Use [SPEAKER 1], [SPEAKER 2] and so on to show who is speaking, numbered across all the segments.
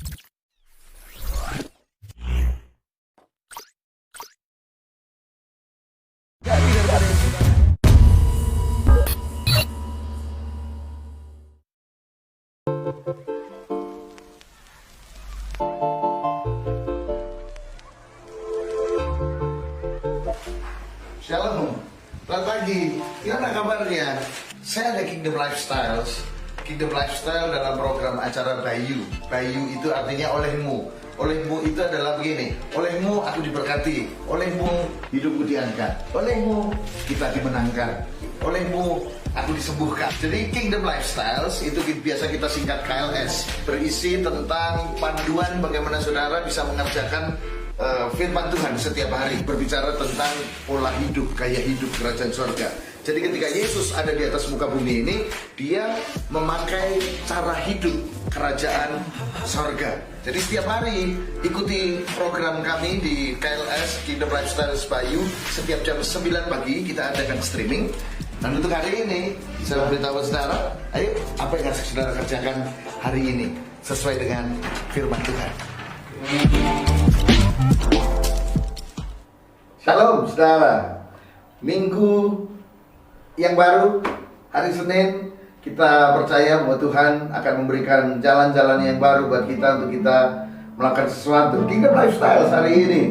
[SPEAKER 1] Shalom, selamat pagi. Gimana kabarnya? Saya ada Kingdom Lifestyles. Kingdom Lifestyle dalam program acara Bayu. Bayu itu artinya olehmu. Olehmu itu adalah begini. Olehmu aku diberkati. Olehmu hidupku diangkat. Olehmu kita dimenangkan. Olehmu aku disembuhkan. Jadi Kingdom Lifestyles itu biasa kita singkat KLS. Berisi tentang panduan bagaimana saudara bisa mengerjakan firman Tuhan setiap hari, berbicara tentang pola hidup, gaya hidup kerajaan surga. Jadi ketika Yesus ada di atas muka bumi ini, dia memakai cara hidup kerajaan surga. Jadi setiap hari ikuti program kami di KLS Kingdom Lifestyle Bayu. Setiap jam 9 pagi kita adakan streaming. Dan untuk hari ini saya memberitahu saudara, ayo apa yang harus saudara kerjakan hari ini sesuai dengan firman Tuhan. Shalom saudara. Minggu yang baru, hari Senin, kita percaya bahwa Tuhan akan memberikan jalan-jalan yang baru buat kita untuk kita melakukan sesuatu. Kingdom Lifestyle hari ini,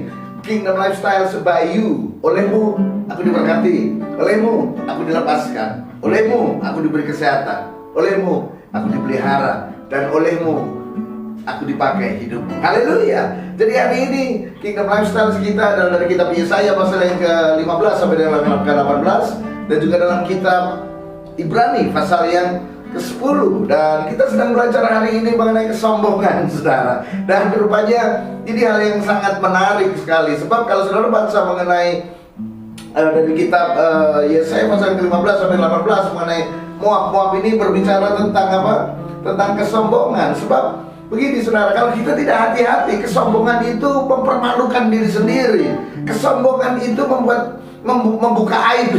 [SPEAKER 1] Kingdom Lifestyle Bayu. Olehmu aku diberkati, olehmu aku dilepaskan, olehmu aku diberi kesehatan, olehmu aku dipelihara, dan olehmu aku dipakai hidup. Haleluya. Jadi hari ini Kingdom Lifestyle kita adalah dari kitab Yesaya pasal yang ke-15 sampai dengan ke-18, dan juga dalam kitab Ibrani pasal yang ke-10. Dan kita sedang belajar hari ini mengenai kesombongan, saudara. Dan rupanya ini hal yang sangat menarik sekali. Sebab kalau saudara baca mengenai dari kitab Yesaya pasal yang ke-15 sampai 18 mengenai Moab ini berbicara tentang apa? Tentang kesombongan. Sebab begini saudara, kalau kita tidak hati-hati, kesombongan itu mempermalukan diri sendiri. Kesombongan itu membuka aib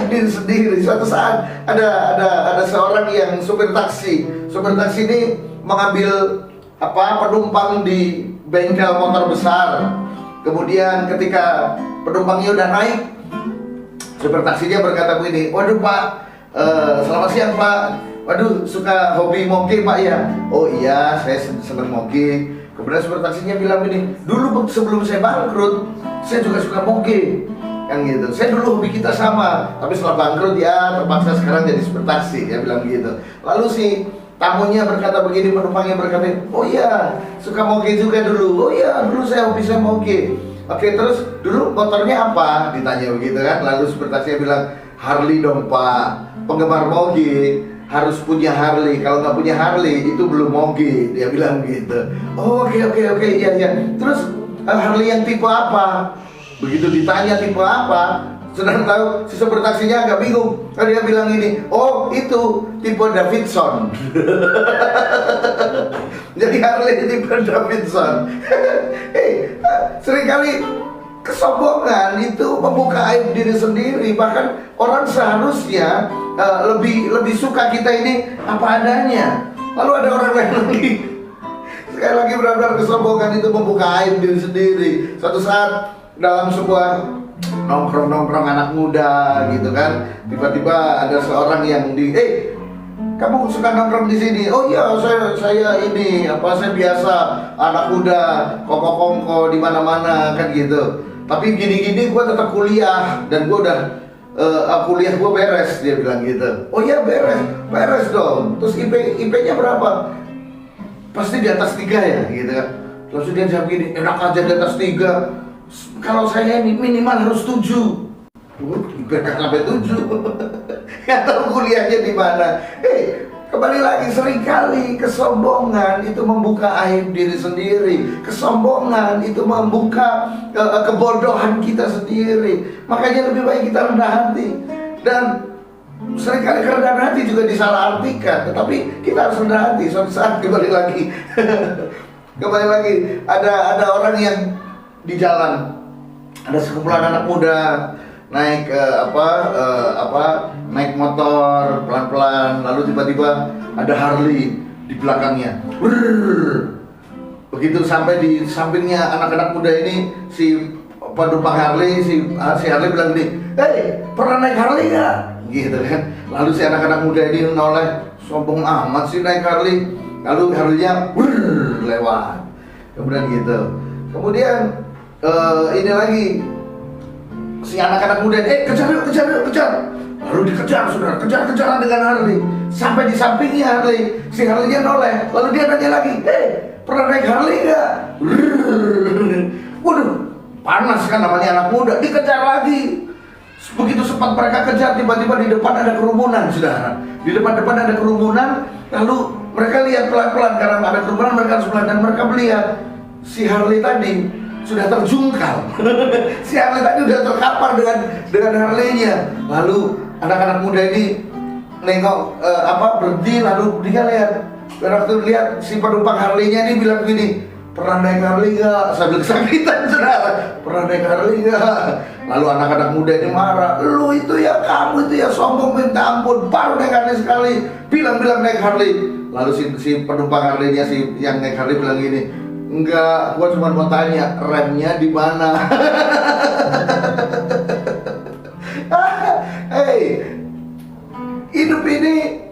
[SPEAKER 1] diri sendiri. Suatu saat ada seorang yang supir taksi ini mengambil penumpang di bengkel motor besar. Kemudian ketika penumpangnya udah naik, supir taksinya berkata begini, "Waduh Pak, selamat siang Pak. Waduh, suka hobi moge Pak ya?" "Oh iya, saya senang moge." Kemudian supir taksinya bilang begini, "Dulu sebelum saya bangkrut, saya juga suka moge." Yang gitu. "Saya dulu hobi kita sama, tapi setelah bangkrut ya terpaksa sekarang jadi supir taksi." Dia bilang gitu. Lalu si tamunya berkata begini, penumpangnya berkata, "Oh iya, suka moge juga dulu." "Oh iya, dulu saya hobi saya moge." "Oke, terus dulu motornya apa?" ditanya begitu kan. Lalu supir taksinya bilang, "Harley dong Pak, penggemar moge harus punya Harley, kalau nggak punya Harley itu belum moge." Dia bilang gitu. "Oh, oke, iya. Terus Harley yang tipe apa?" Begitu ditanya tipe apa, saudara tahu si supir taksinya agak bingung. Dia bilang ini, "Oh itu tipe Davidson." Jadi Harley tipe Davidson. Seringkali kesombongan itu membuka aib diri sendiri. Bahkan orang seharusnya lebih suka kita ini apa adanya. Lalu ada orang lain lagi, sekali lagi benar-benar kesombongan itu membuka aib diri sendiri. Suatu saat dalam sebuah nongkrong anak muda gitu kan, tiba-tiba ada seorang yang "Kamu suka nongkrong di sini?" "Oh iya, saya ini saya biasa anak muda kongko di mana-mana kan gitu. Tapi gini-gini gue tetap kuliah dan gue udah kuliah gue beres." Dia bilang gitu. "Oh iya, beres dong. Terus IP-nya berapa?" "Pasti di atas 3 ya," gitu kan. Terus dia jawab gini, "Enak aja di atas 3. Kalau saya minimal harus 7. IP sampai 7. Nggak tahu kuliahnya di mana. Kembali lagi, seringkali kesombongan itu membuka aib diri sendiri. Kesombongan itu membuka kebodohan kita sendiri. Makanya lebih baik kita rendah hati. Dan seringkali kerendahan hati juga disalahartikan. Tetapi kita harus rendah hati. Suatu saat kembali lagi ada orang yang di jalan, ada sekumpulan anak muda naik naik motor pelan-pelan, lalu tiba-tiba ada Harley di belakangnya. Begitu sampai di sampingnya anak-anak muda ini, si penumpang Harley, si Harley bilang gini, "Hei, pernah naik Harley nggak?" Gitu kan. Lalu si anak-anak muda ini noleh, sombong amat sih naik Harley. Lalu Harley-nya lewat. Kemudian gitu. Kemudian ini lagi, si anak-anak muda, kejar yuk, kejar yuk, kejar. Lalu dikejar, saudara, kejar-kejaran dengan Harley. Sampai di sampingnya Harley, si Harley-nya noleh. Lalu dia nanya lagi, pernah naik Harley nggak? Waduh, panas kan namanya anak muda, dikejar lagi. Begitu cepat mereka kejar, tiba-tiba di depan ada kerumunan, saudara. Di depan ada kerumunan, lalu mereka lihat pelan-pelan, karena ada kerumunan mereka harus pelan, dan mereka melihat si Harley tadi sudah terjungkal. Si Harley tadi sudah terkapar dengan Harley-nya. Lalu anak-anak muda ini nengok berhenti, lalu dia lihat. Waktu lihat si penumpang Harley-nya ini bilang gini, "Pernah naik Harley nggak?" Sambil kesakitan, saudara. "Pernah naik Harley nggak?" Lalu anak-anak muda ini marah, "Lu itu ya, kamu itu ya sombong minta ampun, baru naik Harley sekali, bilang-bilang naik Harley." Lalu si penumpang Harley-nya, si yang naik Harley bilang gini, "Enggak, gua cuma mau tanya, remnya di mana?" Hey, hidup ini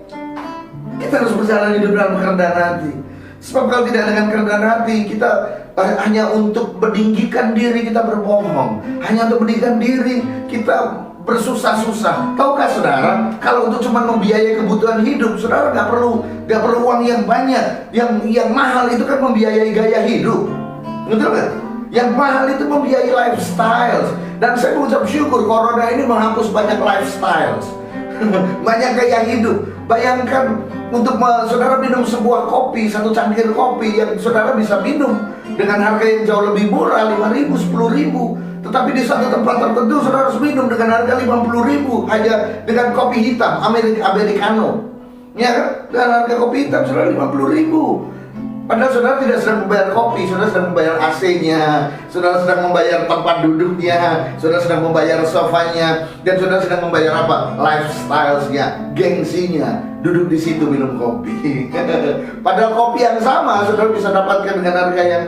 [SPEAKER 1] kita harus berjalan hidup dalam kerendahan hati. Sebab kalau tidak dengan kerendahan hati, kita hanya untuk meninggikan diri kita berbohong, hanya untuk meninggikan diri kita bersusah-susah. Tahukah saudara, kalau untuk cuma membiayai kebutuhan hidup, saudara nggak perlu uang yang banyak. Yang mahal itu kan membiayai gaya hidup, betul nggak? Yang mahal itu membiayai lifestyle. Dan saya mengucap syukur corona ini menghapus banyak lifestyle, banyak gaya hidup. Bayangkan untuk saudara minum sebuah kopi, satu cangkir kopi yang saudara bisa minum dengan harga yang jauh lebih murah, 5.000, 10.000. Tetapi di satu tempat tertentu saudara harus minum dengan harga 50.000 hanya dengan kopi hitam Americano. Ya kan? Dengan harga kopi hitam saudara 50.000. Padahal saudara tidak sedang membayar kopi, saudara sedang membayar AC-nya, saudara sedang membayar tempat duduknya, saudara sedang membayar sofanya, dan saudara sedang membayar apa? Lifestyle-nya, gengsinya, duduk di situ minum kopi. Padahal kopi yang sama saudara bisa dapatkan dengan harga yang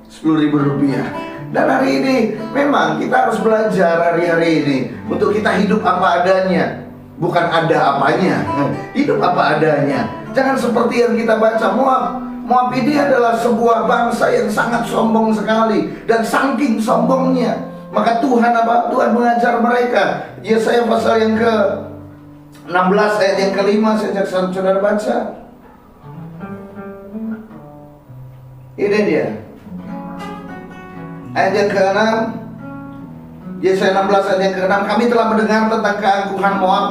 [SPEAKER 1] 10.000 rupiah. Dan hari ini memang kita harus belajar hari-hari ini untuk kita hidup apa adanya, bukan ada apanya. Hidup apa adanya. Jangan seperti yang kita baca, Moab ini adalah sebuah bangsa yang sangat sombong sekali, dan saking sombongnya maka Tuhan mengajar mereka. Yesaya pasal yang ke-16 ayat yang ke-5, saya ajak saudara baca. Ini dia ayat yang ke-6, Yesaya 16 ayat yang ke-6. "Kami telah mendengar tentang keangkuhan Moab,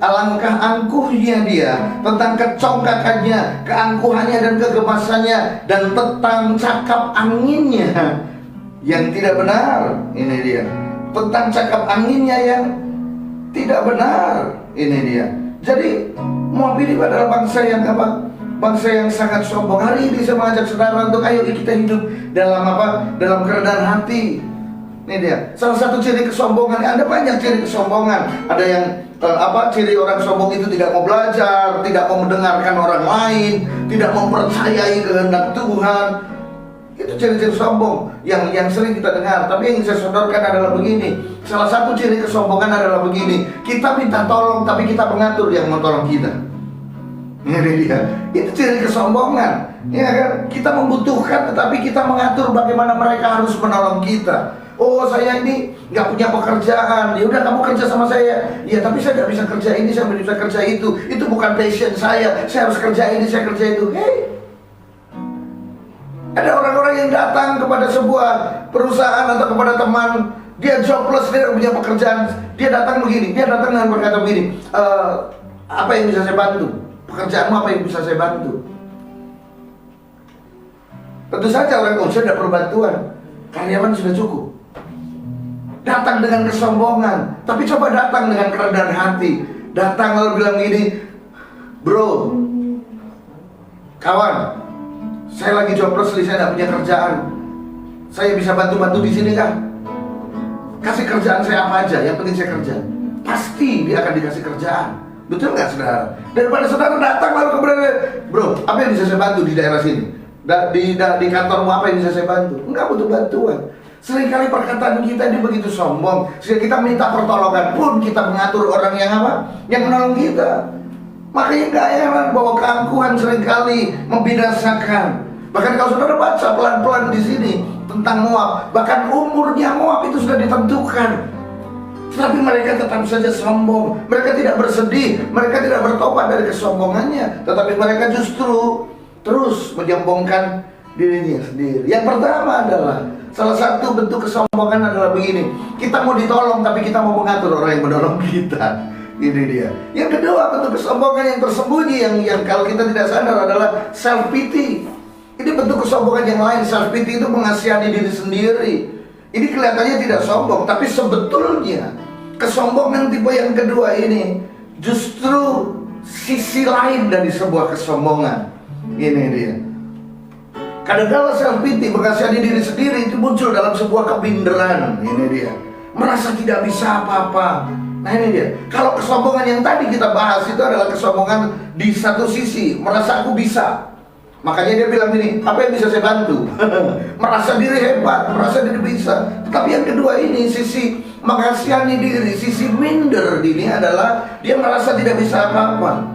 [SPEAKER 1] alangkah angkuhnya dia, tentang kecongkakannya, keangkuhannya dan kegemasannya, dan tentang cakap anginnya yang tidak benar." Ini dia, tentang cakap anginnya yang tidak benar. Ini dia. Jadi Moab ini adalah bangsa yang bangsa yang sangat sombong. Hari ini saya mengajak saudara untuk ayo kita hidup dalam dalam kerendahan hati. Ini dia, salah satu ciri kesombongan. Ada banyak ciri kesombongan. Ada yang ciri orang sombong itu tidak mau belajar, tidak mau mendengarkan orang lain, tidak mempercayai kehendak Tuhan. Itu ciri-ciri sombong yang sering kita dengar. Tapi yang saya sodorkan adalah begini. Salah satu ciri kesombongan adalah begini: kita minta tolong tapi kita mengatur yang mau tolong kita. Ini dia, itu ciri kesombongan. Ya kan? Kita membutuhkan tetapi kita mengatur bagaimana mereka harus menolong kita. "Oh, saya ini nggak punya pekerjaan, ya udah kamu kerja sama saya." "Ya tapi saya nggak bisa kerja ini, saya nggak bisa kerja itu bukan passion saya harus kerja ini, saya kerja itu." Hey, ada orang-orang yang datang kepada sebuah perusahaan atau kepada teman, dia jobless, dia tidak punya pekerjaan, dia datang begini, dia datang dengan berkata begini, "Apa yang bisa saya bantu? Pekerjaanmu apa yang bisa saya bantu?" Tentu saja orang saya tidak perlu bantuan, karyawan sudah cukup. Datang dengan kesombongan, tapi coba datang dengan kerendahan hati. Datang lalu bilang gini, "Bro, kawan, saya lagi jobless, saya tidak punya kerjaan. Saya bisa bantu-bantu di sini kah? Kasih kerjaan saya apa aja, yang penting saya kerja." Pasti dia akan dikasih kerjaan. Betul nggak saudara? Daripada saudara datang lalu kemudian, "Bro, apa yang bisa saya bantu di daerah sini?" Di kantormu apa yang bisa saya bantu? Enggak butuh bantuan. Seringkali perkataan kita ini begitu sombong, sehingga kita minta pertolongan pun kita mengatur orang yang apa? Yang menolong kita. Makanya gak heran bahwa keangkuhan seringkali membinasakan. Bahkan kalau saudara baca pelan-pelan di sini tentang Moab, bahkan umurnya Moab itu sudah ditentukan. Tetapi mereka tetap saja sombong. Mereka tidak bersedih, mereka tidak bertobat dari kesombongannya, tetapi mereka justru terus menyombongkan dirinya sendiri. Yang pertama adalah, salah satu bentuk kesombongan adalah begini: kita mau ditolong tapi kita mau mengatur orang yang menolong kita. Ini dia. Yang kedua, bentuk kesombongan yang tersembunyi yang kalau kita tidak sadar adalah self pity. Ini bentuk kesombongan yang lain. Self pity itu mengasihani diri sendiri. Ini kelihatannya tidak sombong, tapi sebetulnya kesombongan tipe yang kedua ini justru sisi lain dari sebuah kesombongan. Ini dia. Kadang-kadang self pity, mengasihani diri sendiri, itu muncul dalam sebuah kebinderan. Ini dia. Merasa tidak bisa apa-apa. Nah ini dia. Kalau kesombongan yang tadi kita bahas itu adalah kesombongan di satu sisi, merasa aku bisa. Makanya dia bilang ini, apa yang bisa saya bantu? Merasa diri hebat, merasa diri bisa. Tetapi yang kedua ini, sisi mengasihani diri, sisi minder ini adalah dia merasa tidak bisa apa-apa.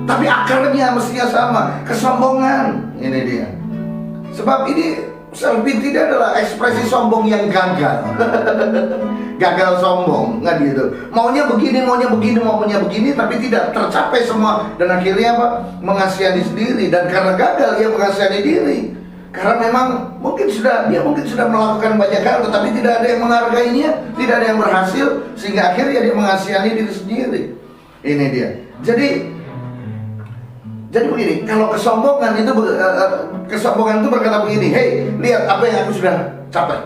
[SPEAKER 1] Tapi akarnya mestinya sama, kesombongan. Ini dia. Sebab ini self pity adalah ekspresi sombong yang gagal. Gagal sombong, nggak gitu. Maunya begini, tapi tidak tercapai semua. Dan akhirnya apa? Mengasihani sendiri. Dan karena gagal, dia mengasihani diri. Karena memang dia mungkin sudah melakukan banyak hal, tetapi tidak ada yang menghargainya, tidak ada yang berhasil, sehingga akhirnya dia mengasihani diri sendiri. Ini dia. Jadi begini, kalau kesombongan itu berkata begini, hey, lihat apa yang aku sudah capai,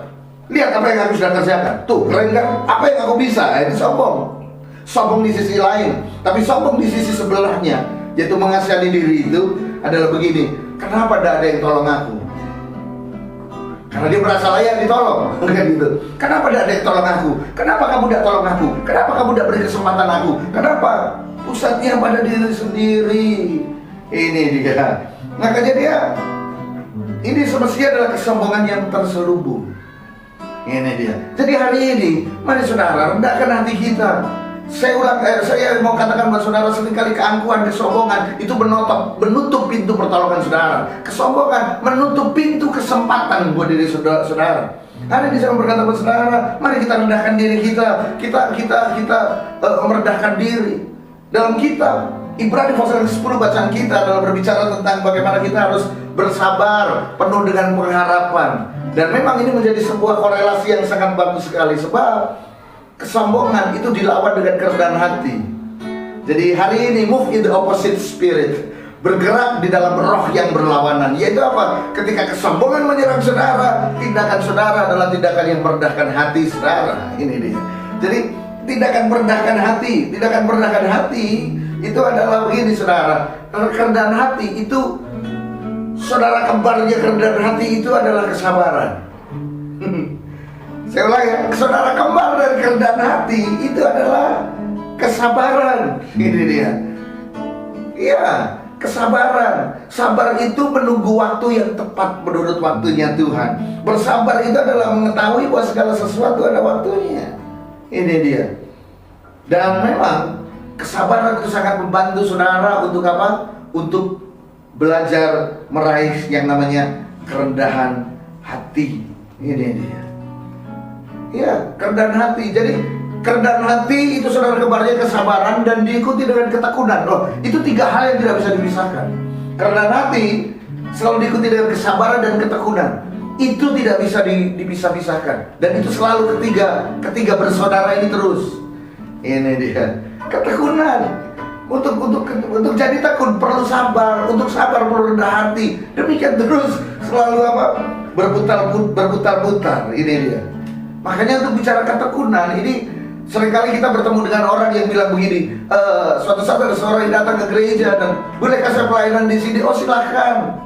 [SPEAKER 1] lihat apa yang aku sudah kerjakan, tuh keren kan, apa yang aku bisa. Itu sombong. Sombong di sisi lain. Tapi sombong di sisi sebelahnya, yaitu mengasihani diri, itu adalah begini: kenapa tidak ada yang tolong aku? Karena dia merasa layak ditolong. Kan gitu. Kenapa tidak ada yang tolong aku? Kenapa kamu tidak tolong aku? Kenapa kamu tidak beri kesempatan aku? Kenapa? Pusatnya pada diri sendiri. Ini dia. Makanya ini semestinya adalah kesombongan yang terselubung. Ini dia. Jadi hari ini, mari saudara, rendahkan hati kita. Saya mau katakan buat saudara, seringkali keangkuhan, kesombongan itu menutup pintu pertolongan saudara. Kesombongan menutup pintu kesempatan buat diri saudara. Hari ini saya berkata buat saudara, mari kita rendahkan diri kita. Kita merendahkan diri. Dalam kitab Ibrani pasal 10 bacaan kita adalah berbicara tentang bagaimana kita harus bersabar, penuh dengan pengharapan. Dan memang ini menjadi sebuah korelasi yang sangat bagus sekali, sebab kesombongan itu dilawan dengan kerendahan hati. Jadi hari ini move in the opposite spirit, bergerak di dalam roh yang berlawanan. Yaitu apa? Ketika kesombongan menyerang saudara, tindakan saudara adalah tindakan yang merendahkan hati saudara. Ini dia. Jadi tindakan merendahkan hati itu adalah begini saudara. Kerendahan hati itu, saudara kembarnya kerendahan hati itu adalah kesabaran. Saya ulang ya, saudara kembar dari kerendahan hati itu adalah kesabaran. Ini dia. Iya, kesabaran. Sabar itu menunggu waktu yang tepat menurut waktunya Tuhan. Bersabar itu adalah mengetahui bahwa segala sesuatu ada waktunya. Ini dia. Dan memang kesabaran itu sangat membantu saudara untuk apa? Untuk belajar meraih yang namanya kerendahan hati. Ini dia. Ya, kerendahan hati. Jadi kerendahan hati itu saudara kembarnya kesabaran dan diikuti dengan ketekunan. Loh, itu tiga hal yang tidak bisa dipisahkan. Kerendahan hati selalu diikuti dengan kesabaran dan ketekunan. Itu tidak bisa dipisah-pisahkan. Dan itu selalu ketiga bersaudara ini terus. Ini dia. Ketekunan. Untuk jadi tekun perlu sabar. Untuk sabar perlu rendah hati. Demikian terus selalu apa? Berputar-putar. Ini dia. Makanya untuk bicara ketekunan ini, seringkali kita bertemu dengan orang yang bilang begini, suatu saat ada seorang yang datang ke gereja dan, bolehkah saya pelayanan di sini? Oh silahkan.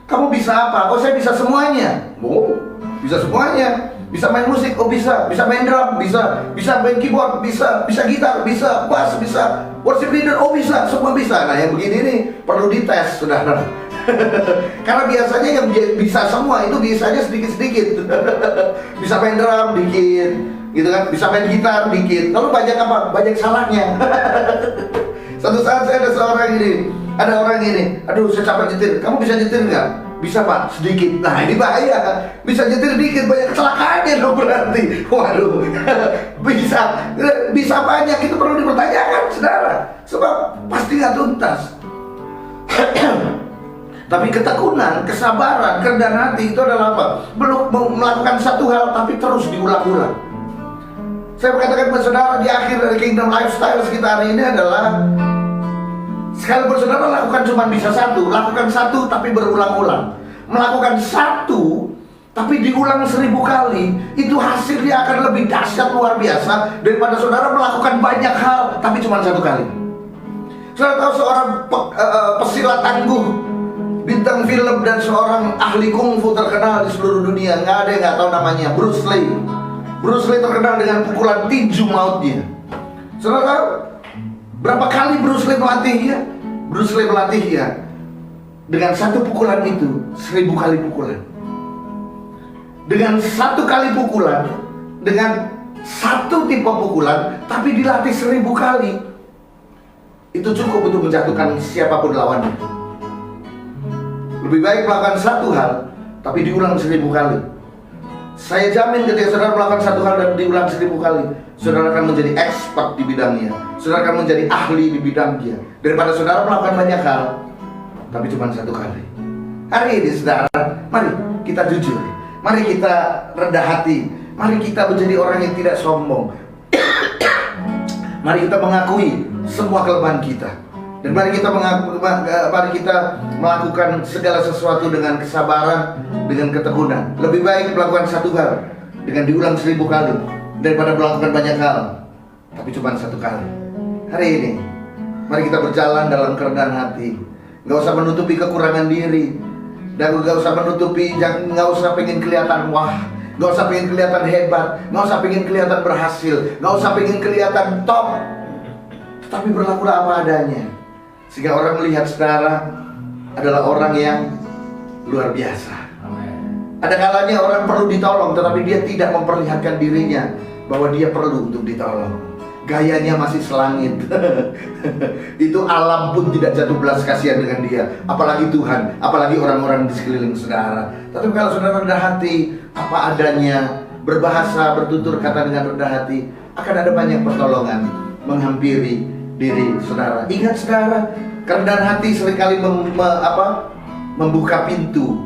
[SPEAKER 1] Kamu bisa apa? Oh saya bisa semuanya. Oh bisa semuanya. Bisa main musik, oh bisa. Bisa main drum, bisa main keyboard, bisa gitar, bisa bass, bisa worship leader, oh bisa, semua bisa. Nah yang begini nih perlu dites saudara. Karena biasanya yang bisa semua itu biasanya sedikit-sedikit. Bisa main drum dikit, gitu kan? Bisa main gitar dikit. Lalu banyak apa? Banyak salahnya. Satu saat ada orang ini, aduh saya capek nyetir. Kamu bisa nyetir nggak? Bisa Pak, sedikit. Nah ini bahaya. Bisa nyetir dikit, banyak kecelakaannya dong berarti. Waduh, bisa banyak. Itu perlu dipertanyakan, saudara. Sebab pasti nggak tuntas. Tapi ketekunan, kesabaran, kerendahan hati itu adalah apa? Belum melakukan satu hal tapi terus diulang-ulang. Saya berkatakan kepada saudara di akhir dari Kingdom Lifestyle kita hari ini adalah, sekalipun saudara lakukan cuma bisa satu, lakukan satu tapi berulang-ulang. Melakukan satu tapi diulang 1000 kali, itu hasilnya akan lebih dahsyat luar biasa daripada saudara melakukan banyak hal tapi cuma satu kali. Saudara tahu seorang pesilat tangguh, bintang film dan seorang ahli kungfu terkenal di seluruh dunia, nggak ada yang nggak tahu namanya, Bruce Lee. Bruce Lee terkenal dengan pukulan tinju mautnya. Saudara tahu berapa kali Bruce Lee melatihnya? Bruce Lee melatihnya dengan satu pukulan itu 1000 kali pukulan. Dengan satu kali pukulan, dengan satu tipe pukulan, tapi dilatih 1000 kali. Itu cukup untuk menjatuhkan siapapun lawannya. Lebih baik melakukan satu hal tapi diulang 1000 kali. Saya jamin ketika saudara melakukan satu hal dan diulang 1000 kali, saudara akan menjadi expert di bidangnya. Saudara akan menjadi ahli di bidangnya, daripada saudara melakukan banyak hal tapi cuma satu kali. Hari ini saudara, mari kita jujur, mari kita rendah hati, mari kita menjadi orang yang tidak sombong. Mari kita mengakui semua kelemahan kita, dan mari kita melakukan segala sesuatu dengan kesabaran, dengan ketekunan. Lebih baik melakukan satu hal dengan diulang 1000 kali daripada melakukan banyak hal tapi cuma satu kali. Hari ini mari kita berjalan dalam kerendahan hati. Gak usah menutupi kekurangan diri, dan gak usah menutupi, gak usah pengen kelihatan wah, gak usah pengen kelihatan hebat, gak usah pengen kelihatan berhasil, gak usah pengen kelihatan top, tetapi berlakulah apa adanya, sehingga orang melihat saudara adalah orang yang luar biasa. Ada kalanya orang perlu ditolong, tetapi dia tidak memperlihatkan dirinya bahwa dia perlu untuk ditolong. Gayanya masih selangit. Itu alam pun tidak jatuh belas kasihan dengan dia, apalagi Tuhan, apalagi orang-orang di sekeliling saudara. Tapi kalau saudara rendah hati, apa adanya, berbahasa, bertutur kata dengan rendah hati, akan ada banyak pertolongan menghampiri diri saudara. Ingat saudara, kerendahan hati seringkali membuka pintu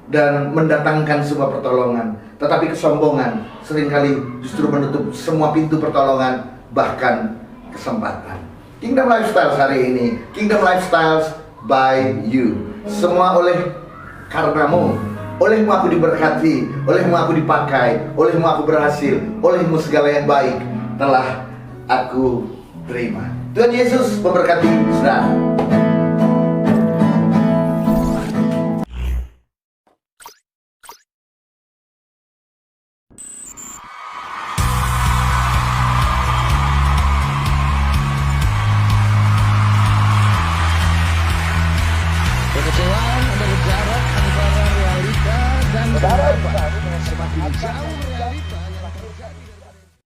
[SPEAKER 1] dan mendatangkan semua pertolongan. Tetapi kesombongan seringkali justru menutup semua pintu pertolongan, bahkan kesempatan. Kingdom Lifestyles hari ini, Kingdom Lifestyles by you. Semua karenamu, olehmu aku diberkati, olehmu aku dipakai, olehmu aku berhasil, olehmu segala yang baik telah aku terima. Tuhan Yesus memberkati saudara.